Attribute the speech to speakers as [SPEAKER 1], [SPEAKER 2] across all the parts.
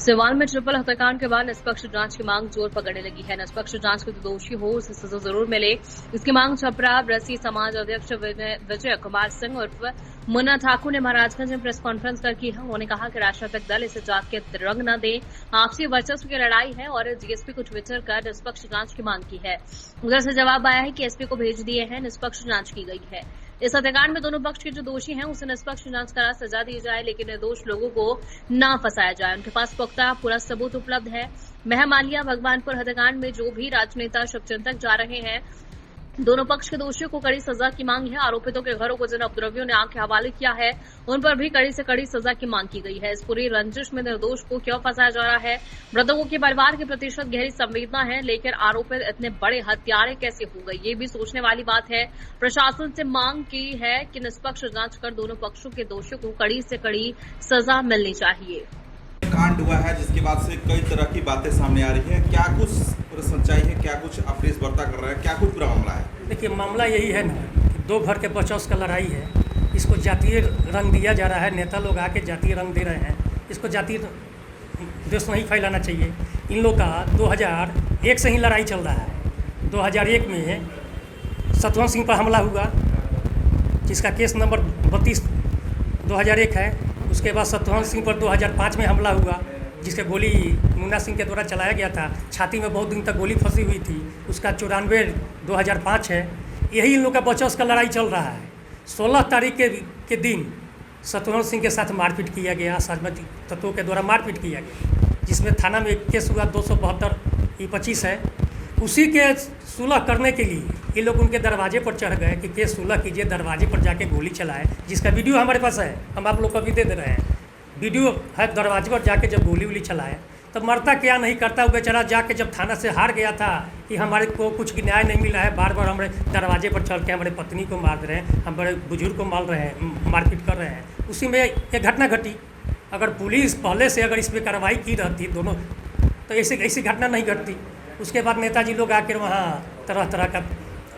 [SPEAKER 1] सिवान में ट्रिपल हत्याकांड के बाद निष्पक्ष जांच की मांग जोर पकड़ने लगी है। निष्पक्ष जांच के जो दोषी हो उसे सजा जरूर मिले, इसकी मांग छपरा ब्रसी समाज अध्यक्ष विजय कुमार सिंह उर्फ मुन्ना ठाकुर ने महाराजगंज में प्रेस कॉन्फ्रेंस कर की है। उन्होंने कहा कि राजनीतिक दल इसे जात के रंग न दे, आपसी वर्चस्व की लड़ाई है और डीएसपी को ट्विटर कर निष्पक्ष जांच की मांग की है। उधर से जवाब आया है कि एसपी को भेज दिए हैं, निष्पक्ष जांच की गई है। इस हत्याकांड में दोनों पक्ष के जो दोषी हैं उसे निष्पक्ष जांच करा सजा दी जाए, लेकिन निर्दोष लोगों को न फंसाया जाए। उनके पास पुख्ता पूरा सबूत उपलब्ध है। महमालिया भगवानपुर हत्याकांड में जो भी राजनेता शुभचिंतक जा रहे हैं, दोनों पक्ष के दोषियों को कड़ी सजा की मांग है। आरोपितों के घरों को जिन उपद्रवियों ने आग के हवाले किया है उन पर भी कड़ी से कड़ी सजा की मांग की गई है। इस पूरी रंजिश में निर्दोष को क्यों फंसाया जा रहा है? मृतकों के परिवार के प्रतिशत गहरी संवेदना है, लेकिन आरोपित इतने बड़े हत्यारे कैसे हो गए, ये भी सोचने वाली बात है। प्रशासन से मांग की है कि निष्पक्ष जांच कर दोनों पक्षों के दोषियों को कड़ी से कड़ी सजा मिलनी चाहिए।
[SPEAKER 2] कांड हुआ है जिसके बाद से कई तरह की बातें सामने आ रही हैं, क्या कुछ सच्चाई है, क्या कुछ अप्रेस वार्ता कर रहा है, क्या कुछ पूरा मामला है?
[SPEAKER 3] देखिए, मामला यही है ना कि दो घर के बचौस का लड़ाई है। इसको जातीय रंग दिया जा रहा है, नेता लोग आके जातीय रंग दे रहे हैं। इसको जातीय देश नहीं फैलाना चाहिए। इन लोग का 2001 से ही लड़ाई चल रहा है। 2001 में सतवंत सिंह पर हमला हुआ, जिसका केस नंबर 32 2001 है। उसके बाद सतवंत सिंह पर 2005 में हमला हुआ, जिसके गोली मुन्ना सिंह के द्वारा चलाया गया था। छाती में बहुत दिन तक गोली फंसी हुई थी। उसका 94 2005 है। यही इन लोग का बचौस का लड़ाई चल रहा है। 16 तारीख के दिन सतवंत सिंह के साथ मारपीट किया गया, असामाजिक तत्वों के द्वारा मारपीट किया गया, जिसमें थाना में एक केस हुआ 272/25 है। उसी के सुलह करने के लिए ये लोग उनके दरवाजे पर चढ़ गए कि केस सुलह कीजिए। दरवाजे पर जाके गोली चलाए, जिसका वीडियो हमारे पास है, हम आप लोग को भी दे रहे हैं। वीडियो है, दरवाजे पर जाके जब गोली चलाए तब मरता क्या नहीं करता, वो बेचारा जाके जब थाना से हार गया था कि हमारे को कुछ न्याय नहीं मिला है, बार बार हमारे दरवाजे पर चढ़ के हमारे पत्नी को मार रहे हैं, हमारे बुजुर्ग को मार रहे हैं, मारपीट कर रहे हैं। उसी में ये घटना घटी। अगर पुलिस पहले से अगर इस पर कार्रवाई की रहती दोनों, तो ऐसी घटना नहीं घटती। उसके बाद नेताजी लोग आकर वहाँ तरह तरह का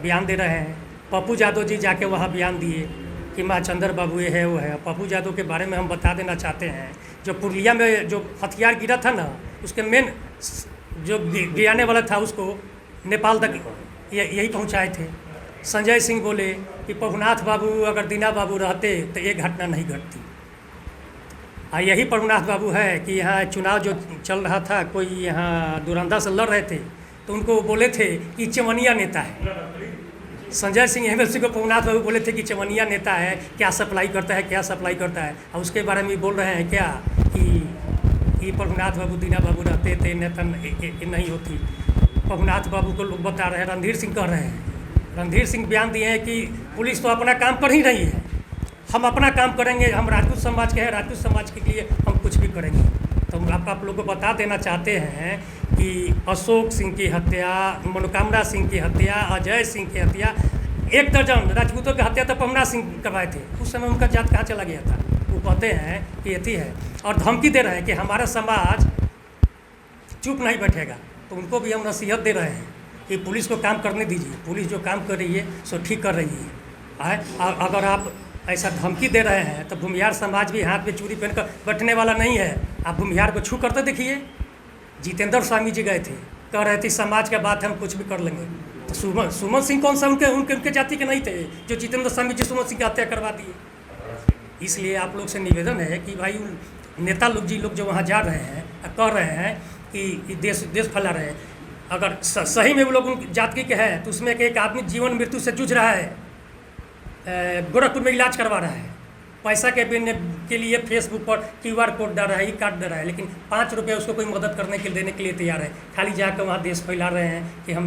[SPEAKER 3] बयान दे रहे हैं। पप्पू यादव जी जाके वहाँ बयान दिए कि माँ चंद्र बाबू ये है वो है। पप्पू यादव के बारे में हम बता देना चाहते हैं, जो पुरलिया में जो हथियार गिरा था ना, उसके मेन जो गिराने वाला था उसको नेपाल तक यही पहुंचाए थे। संजय सिंह बोले कि प्रभुनाथ बाबू अगर दीना बाबू रहते तो ये घटना नहीं घटती। यही प्रभुनाथ बाबू है कि यहाँ चुनाव जो चल रहा था, कोई यहाँ दुरंदा से लड़ रहे थे, तो उनको बोले थे कि चमनिया नेता है। संजय सिंह एमएलसी को प्रभुनाथ बाबू बोले थे कि चमनिया नेता है, क्या सप्लाई करता है, क्या सप्लाई करता है। और उसके बारे में बोल रहे हैं क्या कि प्रभुनाथ बाबू दीना बाबू रहते थे, नेता नहीं होती। प्रभुनाथ बाबू को लोग बता रहे हैं, रणधीर सिंह कह रहे हैं। रणधीर सिंह बयान दिए हैं कि पुलिस तो अपना काम कर ही रही है, हम अपना काम करेंगे, हम राजपूत समाज के हैं, राजपूत समाज के लिए हम कुछ भी करेंगे। तो हम आप लोगों को बता देना चाहते हैं कि अशोक सिंह की हत्या, मनोकामना सिंह की हत्या, अजय सिंह की हत्या, 1 दर्जन राजपूतों की हत्या तो प्रभुनाथ सिंह करवाए थे। उस समय उनका जात कहाँ चला गया था? वो कहते हैं कि यही है, और धमकी दे रहे हैं कि हमारा समाज चुप नहीं बैठेगा। तो उनको भी हम नसीहत दे रहे हैं कि पुलिस को काम करने दीजिए, पुलिस जो काम कर रही है सो ठीक कर रही है। अगर आप ऐसा धमकी दे रहे हैं तो भूमिहार समाज भी हाथ में चूड़ी पहनकर बैठने वाला नहीं है। आप भूमिहार को छू करते देखिए। जितेंद्र स्वामी जी गए थे, कह रहे थे समाज का बात है, हम कुछ भी कर लेंगे। तो सुमन सिंह कौन सा उनके जाति के नहीं थे जो जितेंद्र स्वामी जी सुमन सिंह की हत्या करवा दिए? इसलिए आप लोग से निवेदन है कि भाई नेता लोग जी लोग जो वहाँ जा रहे हैं, कह रहे हैं कि देश फैला रहे हैं, अगर सही में वो लोग उन जाति के हैं तो उसमें एक आदमी जीवन मृत्यु से जूझ रहा है, गोरखपुर में इलाज करवा रहा है, पैसा के लिए फेसबुक पर QR कोड डाल रहा है, कार्ड दे रहा है, लेकिन 5 रुपये उसको कोई मदद करने के लिए देने के लिए तैयार है। खाली जाकर वहाँ देश फैला रहे हैं कि हम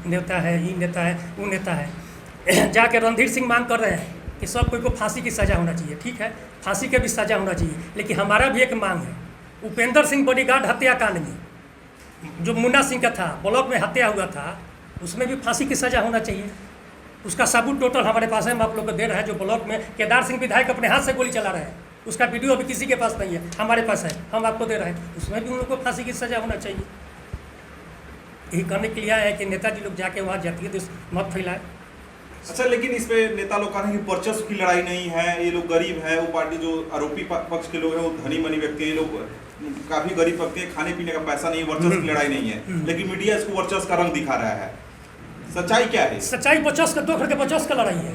[SPEAKER 3] नेता है, ये नेता है, वो नेता है। जाके रणधीर सिंह मांग कर रहे हैं कि सब कोई को फांसी की सज़ा होना चाहिए। ठीक है, फांसी की भी सज़ा होना चाहिए, लेकिन हमारा भी एक मांग है। उपेंद्र सिंह बॉडीगार्ड हत्याकांड में जो मुन्ना सिंह का था, ब्लॉक में हत्या हुआ था, उसमें भी फांसी की सज़ा होना चाहिए। उसका सबूत टोटल हमारे पास है, हम आप लोग को दे रहे हैं। जो ब्लॉक में केदार सिंह विधायक अपने हाथ से गोली चला रहे हैं, उसका वीडियो अभी किसी के पास नहीं है, हमारे पास है, हम आपको दे रहे हैं। उसमें भी उन लोग को फांसी की सज़ा होना चाहिए। यही करने के लिए है कि नेताजी लोग जाके वहाँ जातीय देश मत फैलाए।
[SPEAKER 2] अच्छा, लेकिन इस पे नेता लोग कह रहे हैं कि वर्चस्व की लड़ाई नहीं है, ये लोग गरीब है, वो पार्टी जो आरोपी पक्ष के लोग हैं वो धनी मनी व्यक्ति, ये लोग काफी गरीब तबके खाने पीने का पैसा नहीं है, वर्चस्व की लड़ाई नहीं है, लेकिन मीडिया इसको वर्चस्व का रंग दिखा रहा है। सच्चाई क्या है?
[SPEAKER 3] सच्चाई 50 का 2 घर के 50 का लड़ाई है,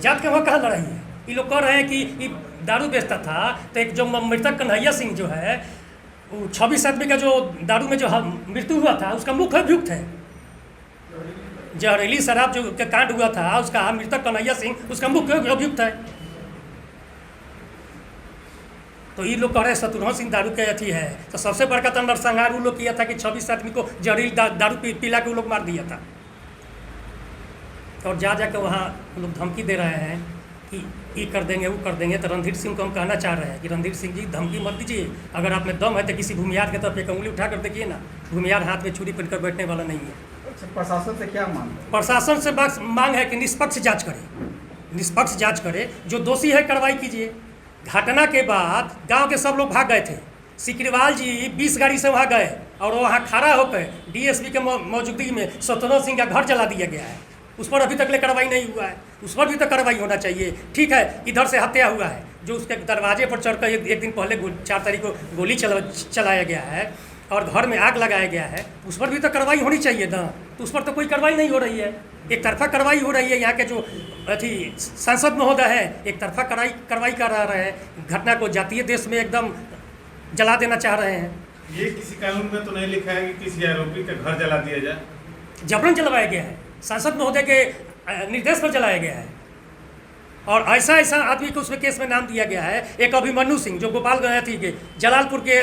[SPEAKER 3] जात के वहाँ कहाँ लड़ाई है। ये लोग कह रहे हैं कि ये दारू बेचता था, तो एक जो मृतक कन्हैया सिंह जो है, वो 26 आदमी का जो दारू में जो मृत्यु हुआ था, उसका मुख्य अभियुक्त है। जहरीली शराब जो का कांड हुआ था, उसका मृतक कन्हैया सिंह उसका मुख्य अभियुक्त है। तो ये लोग कह रहे हैं शत्रुघ्न सिंह दारू के अथी है, तो सबसे बड़का तो नरसंहार वो लोग किया था कि 26 आदमी को जहरीली दारू पिला के वो लोग मार दिया था। और जा के वहाँ लोग धमकी दे रहे हैं कि ये कर देंगे वो कर देंगे। तो रणधीर सिंह को हम कहना चाह रहे हैं कि रणधीर सिंह जी धमकी मत दीजिए, अगर आप में दम है तो किसी भूमियार की तरफ एक उंगली उठा कर देखिए ना, भूमियार हाथ में छुरी पकड़ कर बैठने वाला नहीं है।
[SPEAKER 4] प्रशासन से क्या मांग?
[SPEAKER 3] प्रशासन से बस मांग है कि निष्पक्ष जांच करे, निष्पक्ष जांच करे, जो दोषी है कार्रवाई कीजिए। घटना के बाद गांव के सब लोग भाग गए थे, सिकरीवाल जी 20 गाड़ी से वहाँ गए और वहाँ खड़ा होकर डीएसपी के मौजूदगी में शत्रुघ्न सिंह का घर जला दिया गया है। उस पर अभी तक ले कार्रवाई नहीं हुआ है, उस पर भी तो कार्रवाई होना चाहिए। ठीक है, इधर से हत्या हुआ है, जो उसके दरवाजे पर चढ़कर एक दिन पहले 4 तारीख को गोली चलाया गया है और घर में आग लगाया गया है, उस पर भी तो कार्रवाई होनी चाहिए ना। तो उस पर तो कोई कार्रवाई नहीं हो रही है, एक तरफा कार्रवाई हो रही है। यहाँ के जो अथी सांसद महोदय है एक तरफा कार्रवाई कर रहे हैं, घटना को जातीय देश में एकदम जला देना चाह रहे हैं।
[SPEAKER 5] ये किसी कानून में तो नहीं लिखा है कि किसी आरोपी का घर जला दिया जाए?
[SPEAKER 3] जबरन जलवाया गया है, सांसद महोदय के निर्देश पर जलाया गया है। और ऐसा आदमी को उसमें केस में नाम दिया गया है, एक अभिमन्यु सिंह जो गोपालगंज थी के जलालपुर के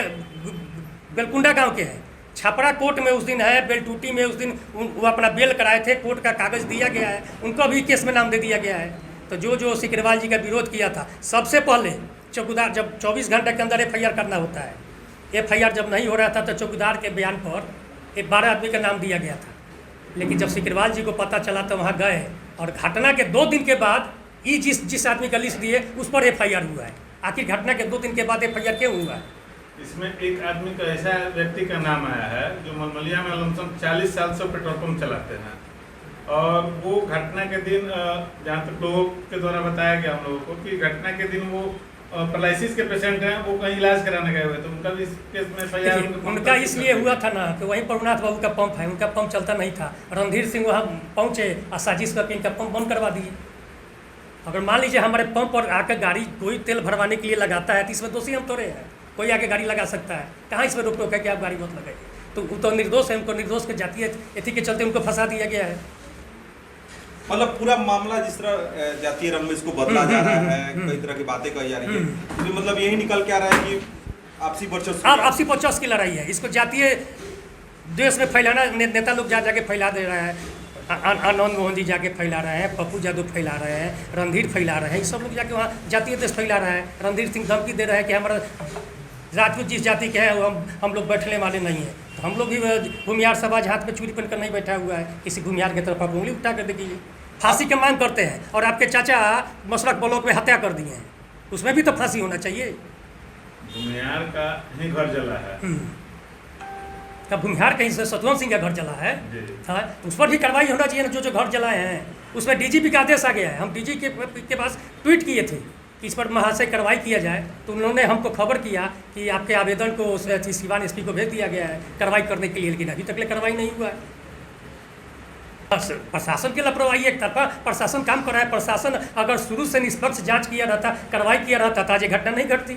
[SPEAKER 3] बेलकुंडा गांव के हैं। छपरा कोर्ट में उस दिन है, बेलटूटी में उस दिन वो अपना बेल कराए थे, कोर्ट का कागज़ दिया गया है, उनको भी केस में नाम दे दिया गया है। तो जो सिकरीवाल जी का विरोध किया था, सबसे पहले चौकीदार, जब 24 घंटे के अंदर FIR करना होता है, FIR जब नहीं हो रहा था तो चौकीदार के बयान पर 12 आदमी का नाम दिया गया था। लेकिन जब सिकरीवाल जी को पता चला तो वहाँ गए और घटना के 2 दिन के बाद ये जिस आदमी का लिस्ट दिए उस पर FIR हुआ है। आखिर घटना के 2 दिन के बाद FIR क्यों हुआ है?
[SPEAKER 5] इसमें एक आदमी का ऐसा व्यक्ति का नाम आया है जो मलमलिया में लमसम 40 साल से पेट्रोल पंप चलाते हैं, और वो घटना के दिन जहाँ तक लोगों के द्वारा बताया गया हम लोगों को कि घटना के दिन वो पैरालिसिस के पेशेंट हैं, वो कहीं इलाज कराने गए हुए, तो उनका भी इस केस में FIR
[SPEAKER 3] उनका इसलिए हुआ था ना कि वहीं प्रभुनाथ बाबू का पंप है, उनका पंप चलता नहीं था। रणधीर सिंह वहाँ पहुँचे और साजिश करके इनका पंप बंद करवा दिए। अगर मान लीजिए हमारे पंप पर आकर गाड़ी कोई तेल भरवाने के लिए लगाता है तो इसमें दोषी हम थोड़े हैं, कोई आके गाड़ी लगा सकता है, कहाँ इसमें रोक टोक है कि आप गाड़ी मत लगाइए। तो वो तो निर्दोष है, उनको निर्दोष के जातीय एथी के चलते उनको फंसा दिया गया है।
[SPEAKER 2] मतलब पूरा मामला जिस तरह जातीय रंग में इसको बदला जा रहा है, कई तरह की बातें कही जा रही है, तो मतलब यही निकल के आ रहा है कि आपसी वर्चस्व
[SPEAKER 3] की लड़ाई है। इसको जातीय देश में फैलाना, नेता लोग जाके फैला दे रहे हैं। आनंद मोहन जी जाके फैला रहे हैं, पप्पू यादव फैला रहे हैं, रणधीर फैला रहे हैं, ये सब लोग जाके वहाँ जातीय देश फैला रहे हैं। रणधीर सिंह धमकी दे रहे हैं कि हमारा राजपूत जिस जाति के हैं हम लोग बैठने वाले नहीं हैं। तो हम लोग भी भूमियार समाज हाथ में चूड़ी पहन कर नहीं बैठा हुआ है, किसी भूमियार की तरफ आप उंगली उठा कर देखिए। फांसी की मांग करते हैं और आपके चाचा मशरक ब्लॉक में हत्या कर दिए हैं, उसमें भी तो फांसी होना चाहिए।
[SPEAKER 5] भूमियार का ही घर जला है,
[SPEAKER 3] का भूमिहार कहीं से शत्रुघ्न सिंह का घर जला है, हाँ, उस पर भी कार्रवाई होना चाहिए ना। जो घर जलाए हैं उसमें DGP का आदेश आ गया है। हम DG के पास ट्वीट किए थे कि इस पर महाशय कार्रवाई किया जाए, तो उन्होंने हमको खबर किया कि आपके आवेदन को सिवान SP को भेज दिया गया है कार्रवाई करने के लिए, लेकिन अभी तक कार्रवाई नहीं हुआ है। प्रशासन की लापरवाही एक तरफा प्रशासन काम कर रहा है। प्रशासन अगर शुरू से निष्पक्ष जाँच किया रहता, कार्रवाई किया रहता तो आज ये घटना नहीं घटती।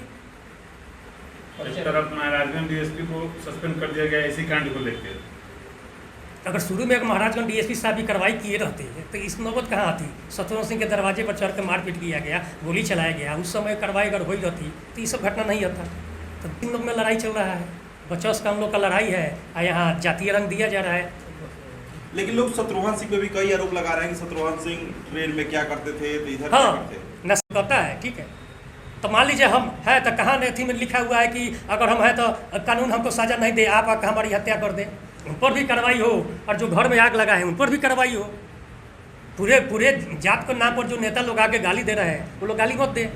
[SPEAKER 5] इस तरफ महाराजगंज DSP को सस्पेंड कर दिया गया इसी कांड को लेकर।
[SPEAKER 3] अगर शुरू में महाराजगंज DSP साहब भी कार्रवाई किए रहते तो इस नौबत कहाँ आती? शत्रुघ्न सिंह के दरवाजे पर चढ़कर मारपीट किया गया, गोली चलाया गया, उस समय कार्रवाई अगर हुई रहती तो ये सब घटना नहीं आता। तो 3 लोग में लड़ाई चल रहा है, 50 का हम लोग का लड़ाई है और यहाँ जातीय रंग दिया जा रहा है।
[SPEAKER 2] लेकिन लोग शत्रुघ्न सिंह पे भी कई आरोप लगा रहे हैं कि शत्रुघ्न सिंह ट्रेन में क्या करते थे, तो इधर क्या करते थे।
[SPEAKER 3] नशा करता है, ठीक है, तो मान लीजिए हम है तो कहाँ थी में लिखा हुआ है कि अगर हम है तो कानून हमको सजा नहीं दे, आप आकर हमारी हत्या कर दे, उन पर भी कार्रवाई हो, और जो घर में आग लगा है उन पर भी कार्रवाई हो। पूरे जात के नाम पर जो नेता लोग आके गाली दे रहे हैं वो लोग गाली मत दे।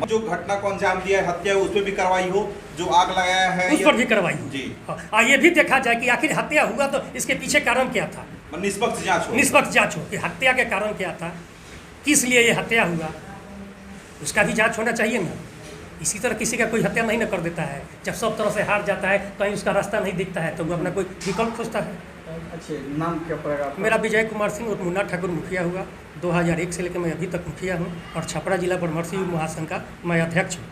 [SPEAKER 2] जो घटना को अंजाम दिया है, हत्या, उस पर भी कार्रवाई हो, जो आग लगाया है
[SPEAKER 3] उस पर भी कार्रवाई हो
[SPEAKER 2] जी।
[SPEAKER 3] और ये भी देखा जाए कि आखिर हत्या हुआ तो इसके पीछे कारण क्या था,
[SPEAKER 2] निष्पक्ष जांच हो
[SPEAKER 3] कि हत्या के कारण क्या था, किस लिए ये हत्या हुआ, उसका भी जांच होना चाहिए ना। इसी तरह किसी का कोई हत्या नहीं न कर देता है। जब सब तरह से हार जाता है, कहीं उसका रास्ता नहीं दिखता है, तो वो अपना कोई विकल्प खोजता है।
[SPEAKER 4] अच्छे नाम क्या पड़ेगा आपका?
[SPEAKER 3] मेरा विजय कुमार सिंह और मुन्ना ठाकुर मुखिया हुआ। 2001 से लेकर मैं अभी तक मुखिया हूँ और छपरा जिला ब्रह्मर्षि महासंघ का मैं अध्यक्ष हूँ।